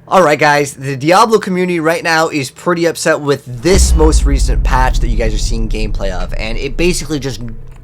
Alright guys, the Diablo community right now is pretty upset with this most recent patch that you guys are seeing gameplay of, and it basically just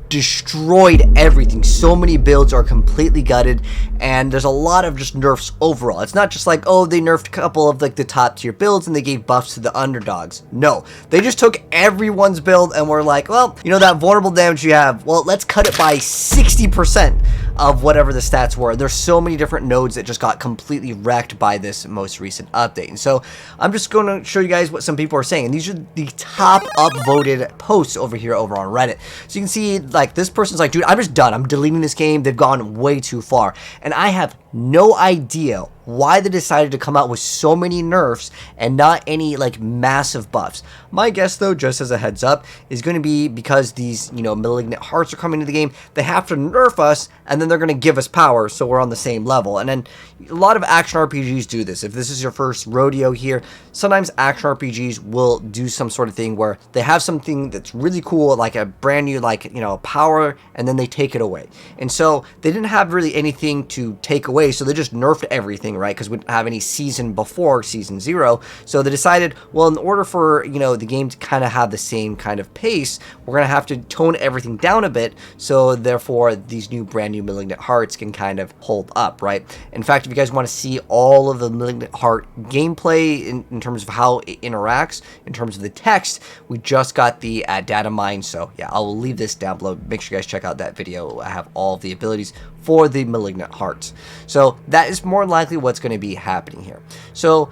destroyed everything. So many builds are completely gutted, and there's a lot of just nerfs overall. It's not just like, oh, they nerfed a couple of like the top tier builds and they gave buffs to the underdogs. No, they just took everyone's build and were like, well, you know that vulnerable damage you have, well, let's cut it by 60% of whatever the stats were. There's so many different nodes that just got completely wrecked by this most recent update. And so I'm just going to show you guys what some people are saying. And these are the top upvoted posts over here over on Reddit. So you can see like this person's like, dude, I'm just done. I'm deleting this game. They've gone way too far. And I have no idea why they decided to come out with so many nerfs and not any like massive buffs. My guess though, just as a heads up, is going to be because these, you know, malignant hearts are coming to the game. They have to nerf us and then they're going to give us power so we're on the same level. And then a lot of action RPGs do this. If this is your first rodeo here, sometimes action RPGs will do some sort of thing where they have something that's really cool, like a brand new, like, you know, power, and then they take it away. And so they didn't have really anything to take away, so they just nerfed everything, right? Because we didn't have any season before season 0. So they decided, well, in order for, you know, the game to kind of have the same kind of pace, we're going to have to tone everything down a bit, so therefore these new brand new malignant hearts can kind of hold up, right? In fact, if you guys want to see all of the malignant heart gameplay in terms of how it interacts, in terms of the text, we just got the data mine. So yeah, I'll leave this down below. Make sure you guys check out that video. I have all of the abilities for the malignant hearts. So that is more likely what's going to be happening here. So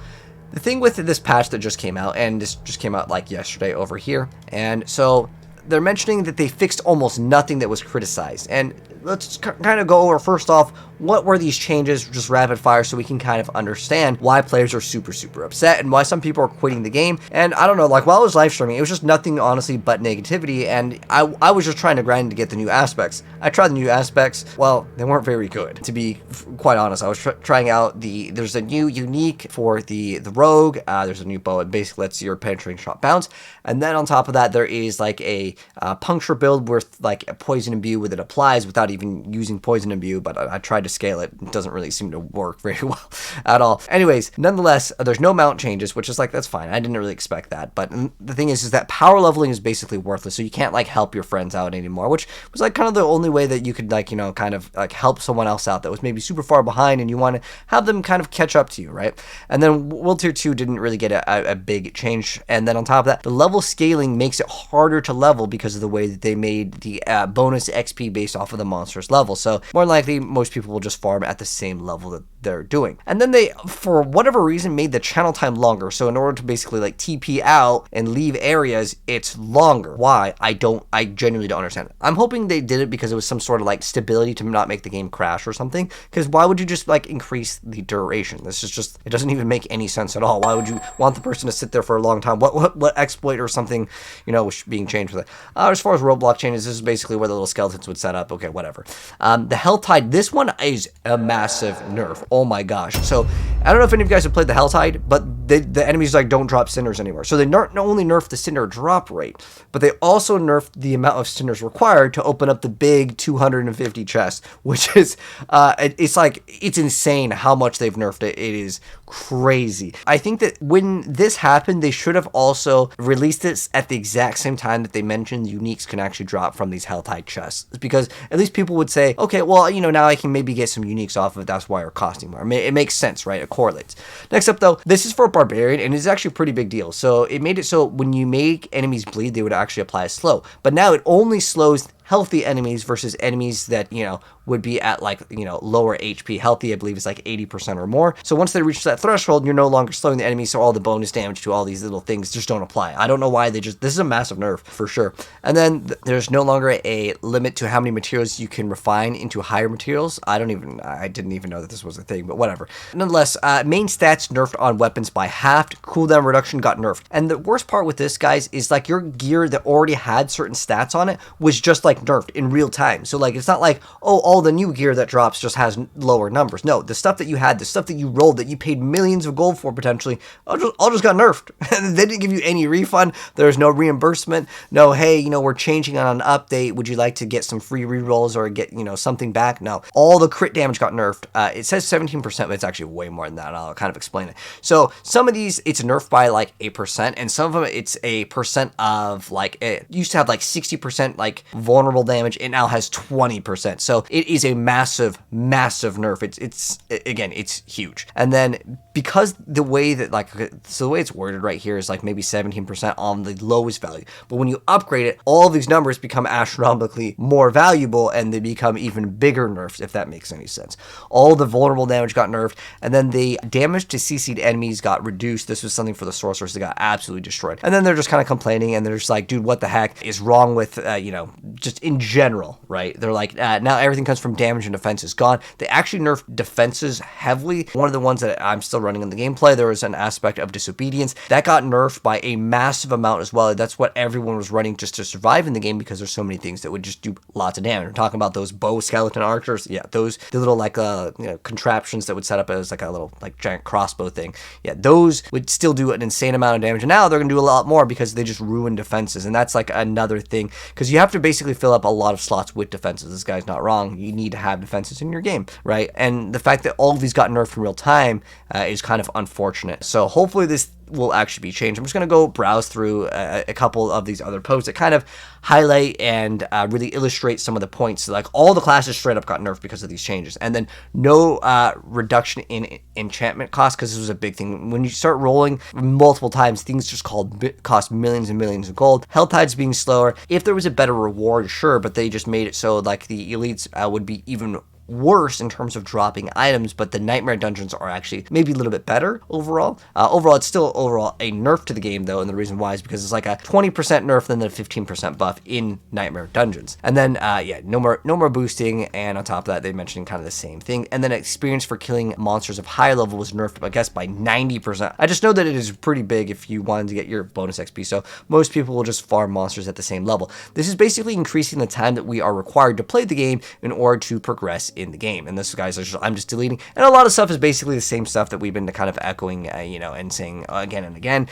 the thing with this patch that just came out, and this just came out like yesterday over here, and so they're mentioning that they fixed almost nothing that was criticized. And let's kind of go over, first off, what were these changes, just rapid fire, so we can kind of understand why players are super upset and why some people are quitting the game. And I don't know, like while I was live streaming, it was just nothing honestly but negativity, and I was just trying to grind to get the new aspects. I tried the new aspects. Well, they weren't very good, to be quite honest. I was trying out there's a new unique for the rogue, there's a new bow. It basically lets your penetrating shot bounce, and then on top of that there is like a puncture build with like a poison imbue with it applies without even using poison imbue, but I tried to scale it. It doesn't really seem to work very well at all. Anyways, nonetheless, there's no mount changes, which is like, that's fine. I didn't really expect that. But the thing is that power leveling is basically worthless, so you can't like help your friends out anymore, which was like kind of the only way that you could like, you know, kind of like help someone else out that was maybe super far behind and you want to have them kind of catch up to you, right? And then World Tier 2 didn't really get a big change. And then on top of that, the level scaling makes it harder to level because of the way that they made the bonus XP based off of the monster's level. So more likely, most people will just farm at the same level that they're doing. And then they, for whatever reason, made the channel time longer. So in order to basically like TP out and leave areas, it's longer. Why? I genuinely don't understand. I'm hoping they did it because it was some sort of like stability to not make the game crash or something. Because why would you just like increase the duration? This is just, it doesn't even make any sense at all. Why would you want the person to sit there for a long time? What exploit or something, you know, was being changed with it? As far as roadblock changes, this is basically where the little skeletons would set up. Okay, whatever. The Health Tide, this one is a massive nerf. Oh my gosh. So I don't know if any of you guys have played the Health Tide, but the enemies like don't drop cinders anymore. So they not only nerf the cinder drop rate, but they also nerf the amount of cinders required to open up the big 250 chests, which is it's like, it's insane how much they've nerfed it. It is crazy. I think that when this happened, they should have also released this at the exact same time that they mentioned uniques can actually drop from these Health Tide chests, because at least people would say, okay, well, you know, now I can maybe get some uniques off of it. That's why they're costing more. I mean, it makes sense, right? It correlates. Next up, though, this is for a barbarian, and it's actually a pretty big deal. So it made it so when you make enemies bleed, they would actually apply a slow. But now it only slows healthy enemies versus enemies that, you know, would be at like, you know, lower HP. Healthy, I believe, is like 80% or more. So once they reach that threshold, you're no longer slowing the enemy, so all the bonus damage to all these little things just don't apply. I don't know why this is a massive nerf for sure. And then there's no longer a limit to how many materials you can refine into higher materials. I didn't even know that this was a thing, but whatever. Nonetheless, main stats nerfed on weapons by halved. Cooldown reduction got nerfed. And the worst part with this, guys, is like your gear that already had certain stats on it was just like nerfed in real time. So like, it's not like, oh, all the new gear that drops just has lower numbers. No, the stuff that you had, the stuff that you rolled, that you paid millions of gold for potentially, all just got nerfed. They didn't give you any refund. There's no reimbursement. No, hey, you know, we're changing on an update. Would you like to get some free rerolls or get, you know, something back? No, all the crit damage got nerfed. It says 17%, but it's actually way more than that. I'll kind of explain it. So some of these, it's nerfed by like 8%, and some of them it's a percent of like, it used to have like 60% like vulnerable damage. It now has 20%. So it is a massive nerf. It's again, it's huge. And then because the way that like, so the way it's worded right here is like maybe 17% on the lowest value, but when you upgrade it, all of these numbers become astronomically more valuable, and they become even bigger nerfs, if that makes any sense. All the vulnerable damage got nerfed, and then the damage to CC'd enemies got reduced. This was something for the sorcerers that got absolutely destroyed. And then they're just kind of complaining, and they're just like, dude, what the heck is wrong with, you know, just in general, right? They're like, now everything comes from damage and defense is gone. They actually nerfed defenses heavily. One of the ones that I'm still running in the gameplay, there was an aspect of disobedience that got nerfed by a massive amount as well. That's what everyone was running just to survive in the game, because there's so many things that would just do lots of damage. We're talking about those bow skeleton archers. Yeah, those, the little like you know, contraptions that would set up as like a little like giant crossbow thing. Yeah, those would still do an insane amount of damage. And now they're gonna do a lot more because they just ruin defenses. And that's like another thing, because you have to basically fill up a lot of slots with defenses. This guy's not wrong. You need to have defenses in your game, right? And the fact that all of these got nerfed in real time is kind of unfortunate. So hopefully this will actually be changed. I'm just going to go browse through a couple of these other posts that kind of highlight and really illustrate some of the points. Like all the classes straight up got nerfed because of these changes. And then no reduction in enchantment cost, because this was a big thing. When you start rolling multiple times, things just cost millions and millions of gold. Hell tides being slower. If there was a better reward, sure, but they just made it so like the elites would be even worse in terms of dropping items, but the nightmare dungeons are actually maybe a little bit better overall. Overall, it's still a nerf to the game though, and the reason why is because it's like a 20% nerf than the 15% buff in nightmare dungeons. And then yeah, no more boosting, and on top of that, they mentioned kind of the same thing. And then experience for killing monsters of high level was nerfed, I guess, by 90%. I just know that it is pretty big if you wanted to get your bonus XP, so most people will just farm monsters at the same level. This is basically increasing the time that we are required to play the game in order to progress in the game. And this, guys, I'm just deleting, and a lot of stuff is basically the same stuff that we've been kind of echoing, you know, and saying again and again.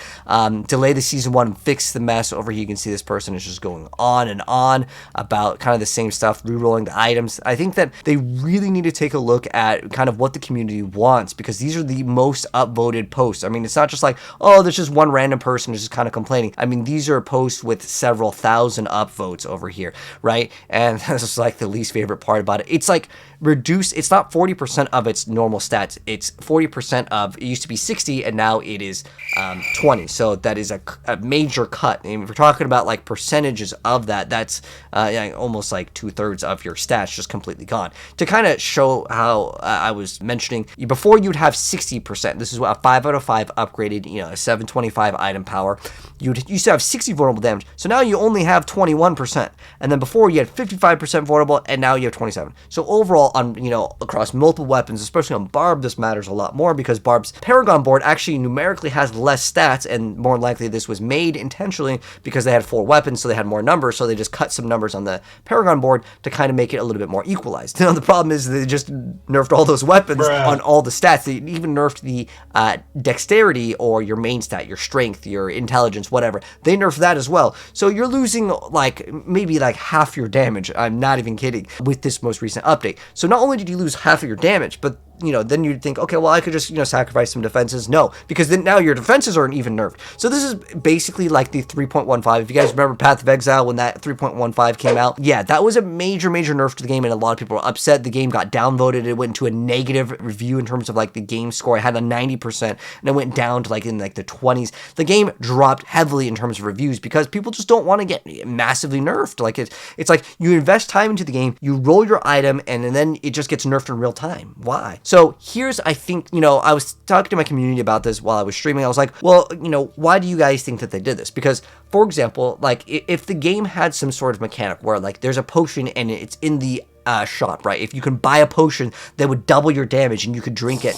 Delay the season 1, fix the mess. Over here you can see this person is just going on and on about kind of the same stuff, re-rolling the items. I think that they really need to take a look at kind of what the community wants, because these are the most upvoted posts. I mean, it's not just like, oh, there's just one random person who's just kind of complaining. I mean, these are posts with several thousand upvotes over here, right? And this is like the least favorite part about it. It's like reduce, it's not 40% of its normal stats, it's 40% of, it used to be 60 and now it is 20. So that is a major cut. And if we're talking about like percentages of that, that's yeah, almost like 2/3 of your stats just completely gone. To kind of show how I was mentioning before, you'd have 60%. This is a 5 out of 5 upgraded, you know, a 725 item power. You used to have 60 vulnerable damage, so now you only have 21%. And then before you had 55% vulnerable, and now you have 27. So overall, on, you know, across multiple weapons, especially on Barb, this matters a lot more, because Barb's Paragon board actually numerically has less stats, and more likely this was made intentionally because they had 4 weapons, so they had more numbers, so they just cut some numbers on the Paragon board to kind of make it a little bit more equalized. Now the problem is they just nerfed all those weapons on all the stats. They even nerfed the dexterity, or your main stat, your strength, your intelligence, whatever. They nerfed that as well. So you're losing like maybe like half your damage. I'm not even kidding, with this most recent update. So not only did you lose half of your damage, but you know, then you'd think, okay, well, I could just, you know, sacrifice some defenses. No, because then now your defenses aren't even nerfed. So this is basically like the 3.15. If you guys remember Path of Exile, when that 3.15 came out, yeah, that was a major nerf to the game, and a lot of people were upset. The game got downvoted. It went into a negative review in terms of like the game score. It had a 90%, and it went down to like in like the 20s. The game dropped heavily in terms of reviews because people just don't want to get massively nerfed. Like it's like you invest time into the game, you roll your item, and then it just gets nerfed in real time. Why? So here's, I think, you know, I was talking to my community about this while I was streaming. I was like, well, you know, why do you guys think that they did this? Because, for example, like if the game had some sort of mechanic where like there's a potion and it's in the shop, right? If you can buy a potion that would double your damage and you could drink it,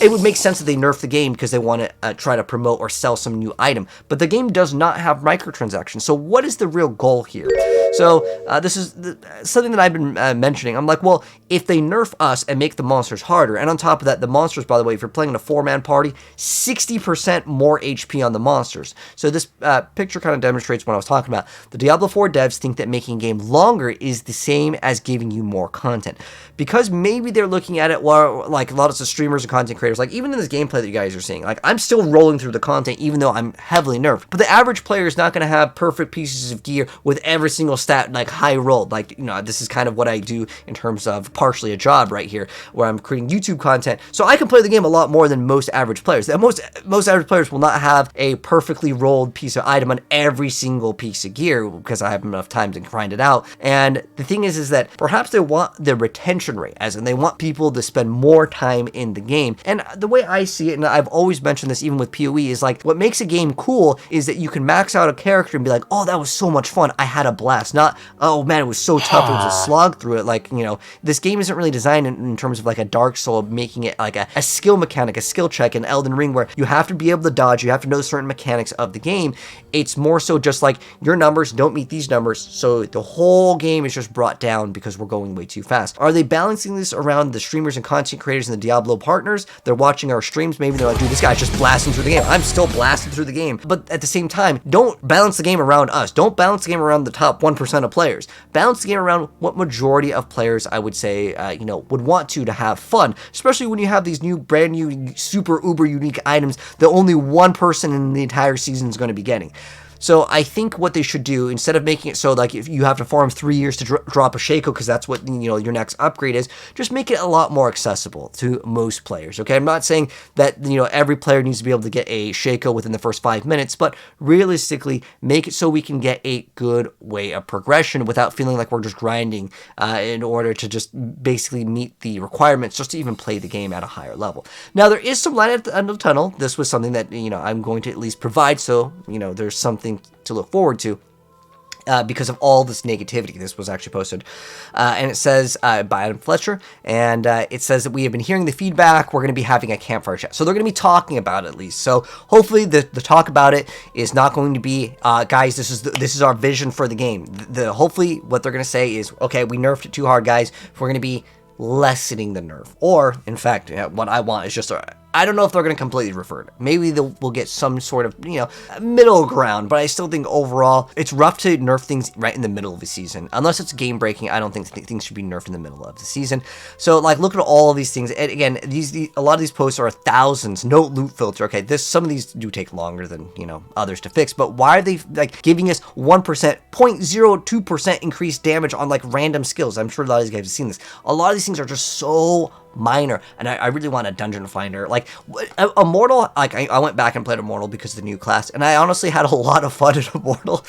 it would make sense that they nerf the game because they want to try to promote or sell some new item. But the game does not have microtransactions. So what is the real goal here? So this is something that I've been mentioning. I'm like, well, if they nerf us and make the monsters harder, and on top of that, the monsters, by the way, if you're playing in a 4-man party, 60% more HP on the monsters. So this picture kind of demonstrates what I was talking about. The Diablo 4 devs think that making a game longer is the same as giving you more content. Because maybe they're looking at it while, like, a lot of the streamers and content creators, like, even in this gameplay that you guys are seeing, like, I'm still rolling through the content even though I'm heavily nerfed. But the average player is not going to have perfect pieces of gear with every single stat, like, high rolled. Like, you know, this is kind of what I do in terms of partially a job right here, where I'm creating YouTube content. So I can play the game a lot more than most average players. Most average players will not have a perfectly rolled piece of item on every single piece of gear because I have enough time to grind it out. And the thing is that perhaps they want the retention rate, as in they want people to spend more time in the game. And the way I see it, and I've always mentioned this even with PoE, is like what makes a game cool is that you can max out a character and be like, oh, that was so much fun, I had a blast. Not, oh man, it was so tough, it was a slog through it. Like, you know, this game isn't really designed in terms of like a Dark Soul, making it like a skill mechanic, a skill check in Elden Ring, where you have to be able to dodge, you have to know certain mechanics of the game. It's more so just like your numbers don't meet these numbers, so the whole game is just brought down because we're going way too fast. Are they balancing this around the streamers and content creators and the Diablo partners? They're watching our streams, maybe they're like, dude, this guy's just blasting through the game. I'm still blasting through the game. But at the same time, don't balance the game around us. Don't balance the game around the top 1% of players. Balance the game around what majority of players, I would say, you know, would want to have fun, especially when you have these new, brand new, super uber unique items that only one person in the entire season is going to be getting. So I think what they should do, instead of making it so like if you have to farm 3 years to drop a Shaco because that's what, you know, your next upgrade is, just make it a lot more accessible to most players. Okay, I'm not saying that, you know, every player needs to be able to get a Shaco within the first 5 minutes, but realistically make it so we can get a good way of progression without feeling like we're just grinding in order to just basically meet the requirements just to even play the game at a higher level. Now there is some light at the end of the tunnel. This was something that, you know, I'm going to at least provide, so, you know, there's something to look forward to because of all this negativity. This was actually posted and it says by Adam Fletcher, and it says that we have been hearing the feedback. We're going to be having a campfire chat, so they're going to be talking about it at least. So hopefully the talk about it is not going to be guys, this is our vision for the game. Hopefully what they're going to say is, okay, we nerfed it too hard, guys. We're going to be lessening the nerf, or in fact, what I want is just I don't know if they're going to completely revert it. Maybe we'll get some sort of, you know, middle ground, but I still think overall it's rough to nerf things right in the middle of the season. Unless it's game breaking, I don't think things should be nerfed in the middle of the season. So like, look at all of these things. And again, a lot of these posts are thousands, no loot filter. Okay, some of these do take longer than, you know, others to fix, but why are they like giving us 1%, 0.02% increased damage on like random skills? I'm sure a lot of these guys have seen this. A lot of these things are just so minor, and I really want a dungeon finder. Like Immortal, like I went back and played Immortal because of the new class, and I honestly had a lot of fun in Immortal.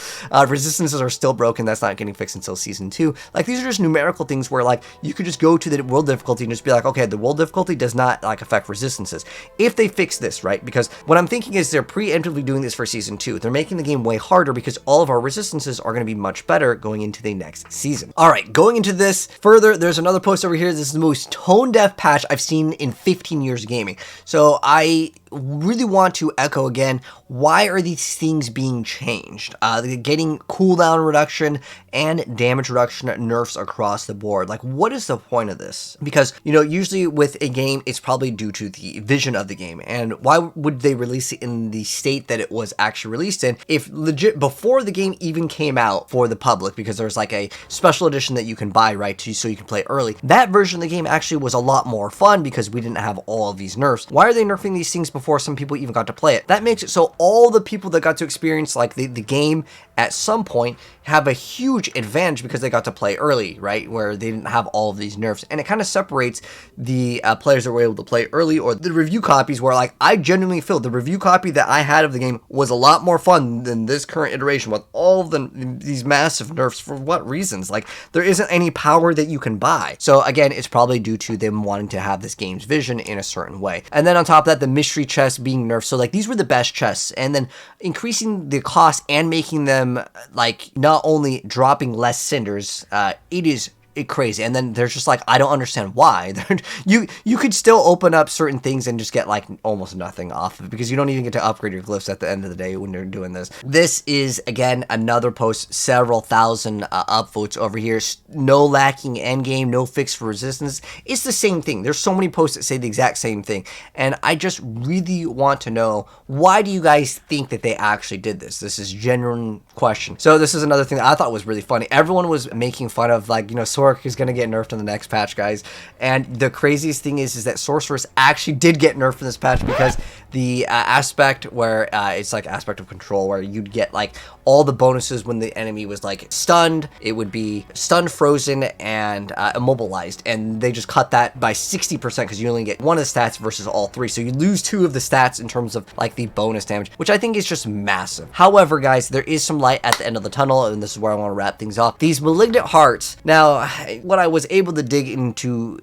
Resistances are still broken. That's not getting fixed until season 2. Like, these are just numerical things where like you could just go to the world difficulty and just be like, okay, the world difficulty does not like affect resistances. If they fix this, right? Because what I'm thinking is they're preemptively doing this for season 2. They're making the game way harder because all of our resistances are going to be much better going into the next season. All right, going into this further, there's another post over here. This is the most tone deaf patch I've seen in 15 years of gaming. So I really want to echo again, why are these things being changed? Getting cooldown reduction and damage reduction nerfs across the board. Like, what is the point of this? Because, you know, usually with a game, it's probably due to the vision of the game. And why would they release it in the state that it was actually released in if legit before the game even came out for the public? Because there's like a special edition that you can buy, right, so you can play early. That version of the game actually was a lot more fun because we didn't have all of these nerfs. Why are they nerfing these things before some people even got to play it? That makes it so all the people that got to experience like the game at some point have a huge advantage because they got to play early, right, where they didn't have all of these nerfs. And it kind of separates the players that were able to play early, or the review copies where like I genuinely feel the review copy that I had of the game was a lot more fun than this current iteration with all of these massive nerfs. For what reasons? Like, there isn't any power that you can buy. So again, it's probably due to them wanting to have this game's vision in a certain way. And then on top of that, the mystery chests being nerfed. So like, these were the best chests, and then increasing the cost and making them like not only dropping less cinders, it is crazy. And then there's just like, I don't understand why. You could still open up certain things and just get like almost nothing off of it, because you don't even get to upgrade your glyphs at the end of the day when you're doing this. This is, again, another post, several thousand upvotes over here. No lacking endgame, no fix for resistance. It's the same thing. There's so many posts that say the exact same thing. And I just really want to know, why do you guys think that they actually did this? This is a genuine question. So this is another thing that I thought was really funny. Everyone was making fun of, like, you know, Sork is going to get nerfed in the next patch, guys. And the craziest thing is that Sorceress actually did get nerfed in this patch, because the aspect where it's like aspect of control, where you'd get like all the bonuses when the enemy was like stunned. It would be stunned, frozen, and immobilized, and they just cut that by 60% because you only get one of the stats versus all three. So you lose two of the stats in terms of like the bonus damage, which I think is just massive. However, guys, there is some light at the end of the tunnel, and this is where I want to wrap things off. These malignant hearts. Now, what I was able to dig into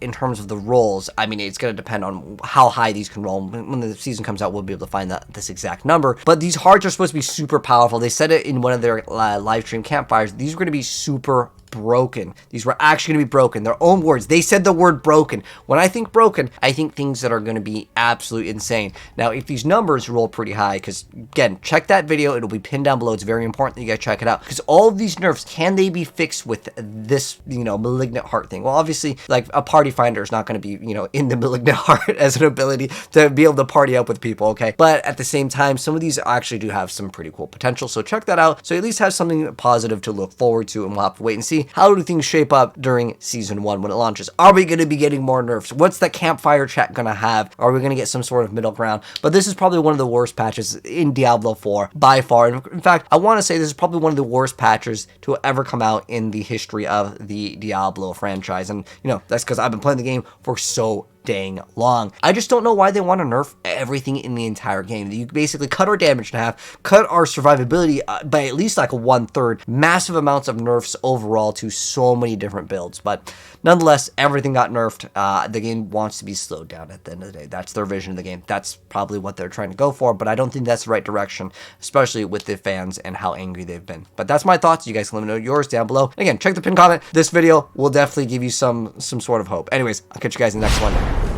in terms of the rolls, I mean, it's going to depend on how high these can roll. When the season comes out, we'll be able to find this exact number. But these hearts are supposed to be super powerful. They said it in one of their live stream campfires. These are going to be super broken. These were actually going to be broken. Their own words. They said the word broken. When I think broken, I think things that are going to be absolutely insane. Now, if these numbers roll pretty high, because again, check that video. It'll be pinned down below. It's very important that you guys check it out, because all of these nerfs, can they be fixed with this, you know, malignant heart thing? Well, obviously, like, a party finder is not going to be, you know, in the malignant heart as an ability to be able to party up with people, okay? But at the same time, some of these actually do have some pretty cool potential. So check that out. So at least have something positive to look forward to, and we'll have to wait and see how do things shape up during season 1 when it launches. Are we going to be getting more nerfs? What's the campfire chat going to have? Are we going to get some sort of middle ground? But this is probably one of the worst patches in Diablo 4 by far. In fact, I want to say this is probably one of the worst patches to ever come out in the history of the Diablo franchise. And, you know, that's because I've been playing the game for so dang long. I just don't know why they want to nerf everything in the entire game. You basically cut our damage in half, cut our survivability by at least like 1/3. Massive amounts of nerfs overall to so many different builds. But nonetheless, everything got nerfed. The game wants to be slowed down at the end of the day. That's their vision of the game. That's probably what they're trying to go for, but I don't think that's the right direction, especially with the fans and how angry they've been. But that's my thoughts. You guys can let me know yours down below. And again, check the pinned comment. This video will definitely give you some sort of hope. Anyways, I'll catch you guys in the next one.